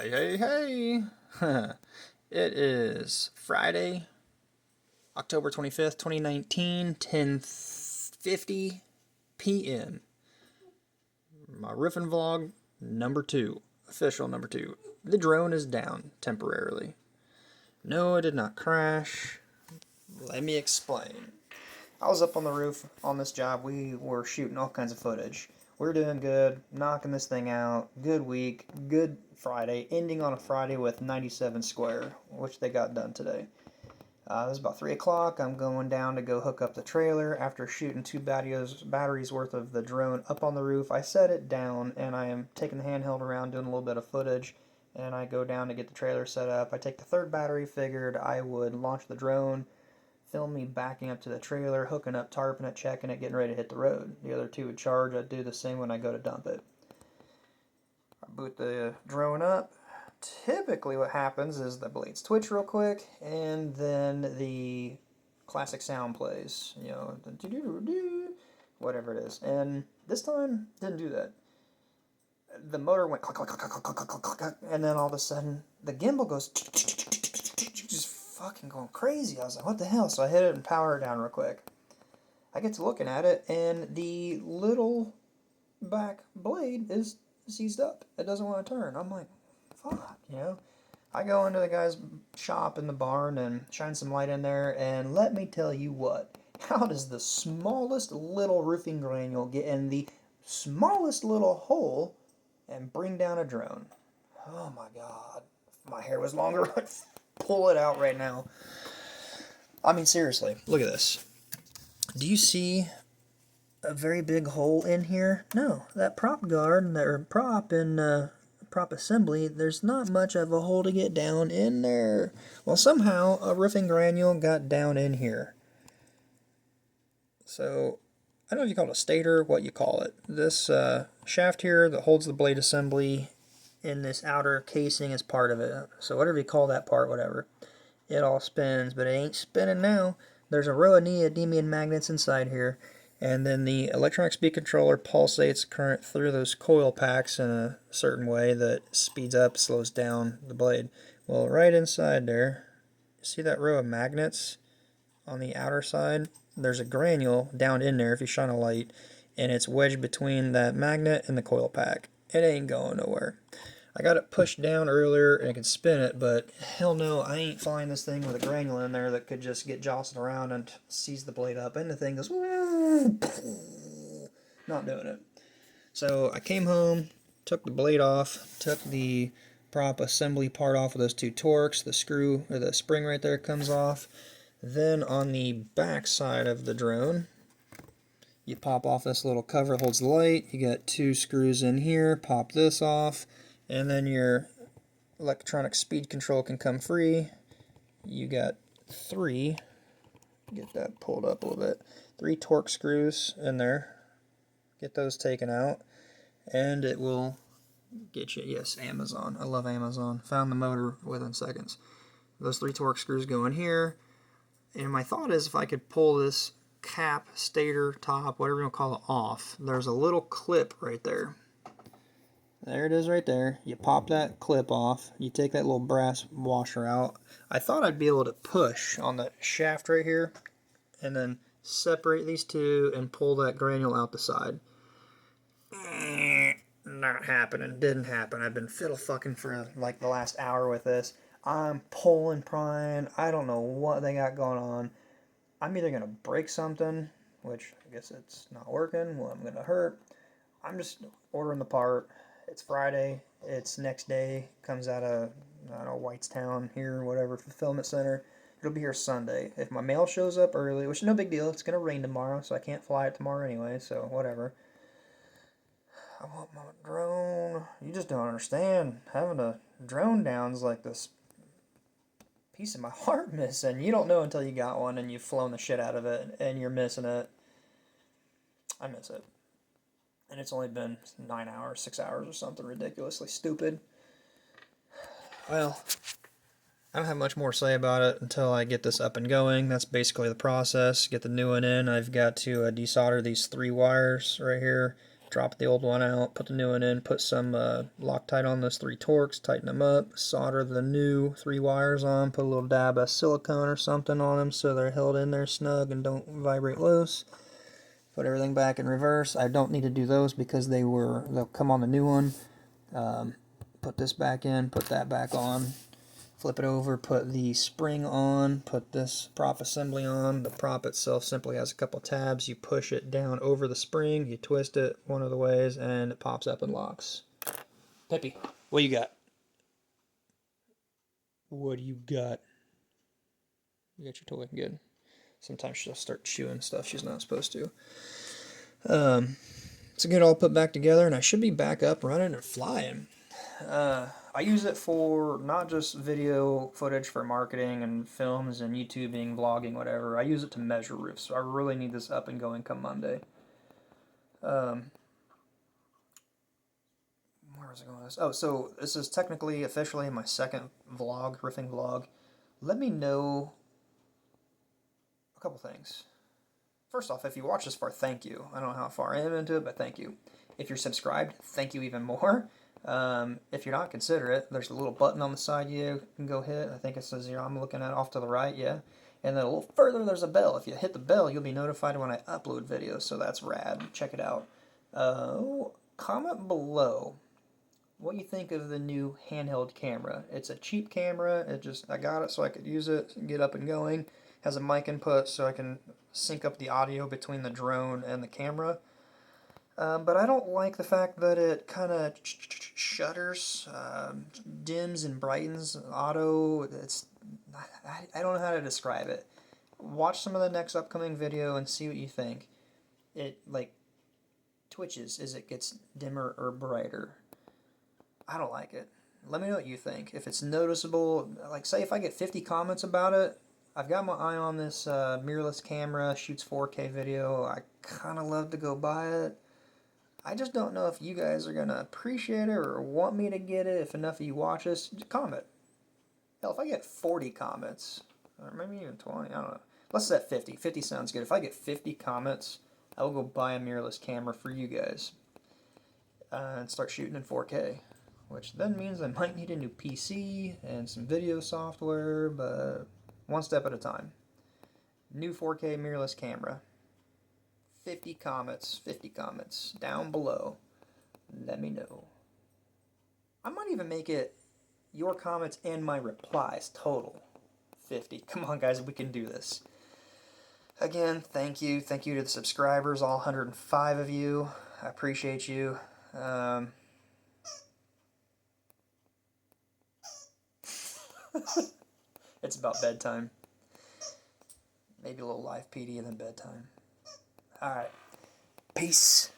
Hey, hey, hey! It is Friday, October 25th, 2019, 10:50 p.m. My riffing vlog number 2, official number 2. The drone is down temporarily. No, it did not crash. Let me explain. I was up on the roof on this job. We were shooting all kinds of footage. We're doing good, knocking this thing out. Good week, good Friday, ending on a Friday with 97 square, which they got done today. It was about 3 o'clock. I'm going down to go hook up the trailer. After shooting 2 batteries worth of the drone up on the roof, I set it down and I am taking the handheld around doing a little bit of footage. And I go down to get the trailer set up. I take the 3rd battery, figured I would launch the drone, film me backing up to the trailer, hooking up, tarping it, checking it, getting ready to hit the road. The other 2 would charge. I'd do the same when I go to dump it. I boot the drone up. Typically what happens is the blades twitch real quick, and then the classic sound plays. You know, the whatever it is. And this time, didn't do that. The motor went click, click, click, click, click, click, click, click, and then all of a sudden, the gimbal goes just fucking going crazy. I was like, what the hell? So I hit it and power it down real quick. I get to looking at it, and the little back blade is seized up. It doesn't want to turn. I'm like, fuck, you know? I go into the guy's shop in the barn and shine some light in there, and let me tell you what. How does the smallest little roofing granule get in the smallest little hole and bring down a drone? Oh my god. If my hair was longer, I'd pull it out right now. I mean, seriously, look at this. Do you see a very big hole in here? No, that prop guard, or prop in prop assembly, there's not much of a hole to get down in there. Well, somehow a roofing granule got down in here. So, I don't know if you call it a stator, what you call it. This shaft here that holds the blade assembly in this outer casing is part of it. So whatever you call that part, whatever. It all spins, but it ain't spinning now. There's a row of neodymium magnets inside here, and then the electronic speed controller pulsates current through those coil packs in a certain way that speeds up, slows down the blade. Well, right inside there, see that row of magnets on the outer side? There's a granule down in there if you shine a light, and it's wedged between that magnet and the coil pack. It ain't going nowhere. I got it pushed down earlier and I could spin it, but hell no, I ain't flying this thing with a granule in there that could just get jostled around and seize the blade up. And the thing goes, not doing it. So I came home, took the blade off, took the prop assembly part off with those 2 torques. The screw, or the spring right there comes off. Then on the back side of the drone, you pop off this little cover that holds the light. You got 2 screws in here, pop this off. And then your electronic speed control can come free. You got 3, get that pulled up a little bit, 3 torque screws in there. Get those taken out, and it will get you, yes, Amazon. I love Amazon. Found the motor within seconds. Those 3 torque screws go in here, and my thought is if I could pull this cap, stator, top, whatever you want to call it, off, there's a little clip right there. There it is right there. You pop that clip off. You take that little brass washer out. I thought I'd be able to push on the shaft right here and then separate these 2 and pull that granule out the side. Not happening. Didn't happen. I've been fiddle fucking for like the last hour with this. I'm pulling, prying. I don't know what they got going on. I'm either going to break something, which I guess it's not working. Well, I'm going to hurt. I'm just ordering the part. It's Friday. It's next day. Comes out of, I don't know, Whitestown here, whatever, fulfillment center. It'll be here Sunday. If my mail shows up early, which is no big deal, it's going to rain tomorrow, so I can't fly it tomorrow anyway, so whatever. I want my drone. You just don't understand. Having a drone down is like this piece of my heart missing. You don't know until you got one and you've flown the shit out of it and you're missing it. I miss it. And it's only been 9 hours, 6 hours or something ridiculously stupid. Well, I don't have much more to say about it until I get this up and going. That's basically the process. Get the new one in. I've got to desolder these 3 wires right here drop the old one out, put the new one in, put some Loctite on those 3 Torx, tighten them up, solder the new 3 wires on, put a little dab of silicone or something on them so they're held in there snug and don't vibrate loose. Put everything back in reverse. I don't need to do those because they'll come on the new one. Put this back in, put that back on, flip it over, put the spring on, put this prop assembly on. The prop itself simply has a couple tabs. You push it down over the spring, you twist it one of the ways, and it pops up and locks. Peppy, what you got? What do you got? You got your toy? Good. Sometimes she'll start chewing stuff she's not supposed to. So get it all put back together, and I should be back up running and flying. I use it for not just video footage for marketing and films and YouTubing, vlogging, whatever. I use it to measure roofs, so I really need this up and going come Monday. Where was I going with this? Oh, so this is technically, officially my second vlog, roofing vlog. Let me know a couple things. First off, if you watch this far, thank you. I don't know how far I am into it, but thank you. If you're subscribed, thank you even more. If you're not, consider it. There's a little button on the side you can go hit. I think it says, I'm looking at off to the right, yeah. And then a little further, there's a bell. If you hit the bell, you'll be notified when I upload videos, so that's rad. Check it out. Comment below what you think of the new handheld camera. It's a cheap camera. I got it so I could use it and get up and going. Has a mic input so I can sync up the audio between the drone and the camera. But I don't like the fact that it kind of shudders, dims and brightens auto. I don't know how to describe it. Watch some of the next upcoming video and see what you think. It twitches as it gets dimmer or brighter. I don't like it. Let me know what you think. If it's noticeable, say if I get 50 comments about it, I've got my eye on this mirrorless camera, shoots 4K video. I kind of love to go buy it. I just don't know if you guys are going to appreciate it or want me to get it. If enough of you watch this, just comment. Hell, if I get 40 comments, or maybe even 20, I don't know. Let's set 50. 50 sounds good. If I get 50 comments, I will go buy a mirrorless camera for you guys and start shooting in 4K. Which then means I might need a new PC and some video software, but one step at a time. New 4K mirrorless camera. 50 comments down below. Let me know. I might even make it your comments and my replies total 50. Come on, guys, we can do this. Again, thank you. Thank you to the subscribers, all 105 of you. I appreciate you. It's about bedtime. Maybe a little live PD and then bedtime. Alright. Peace.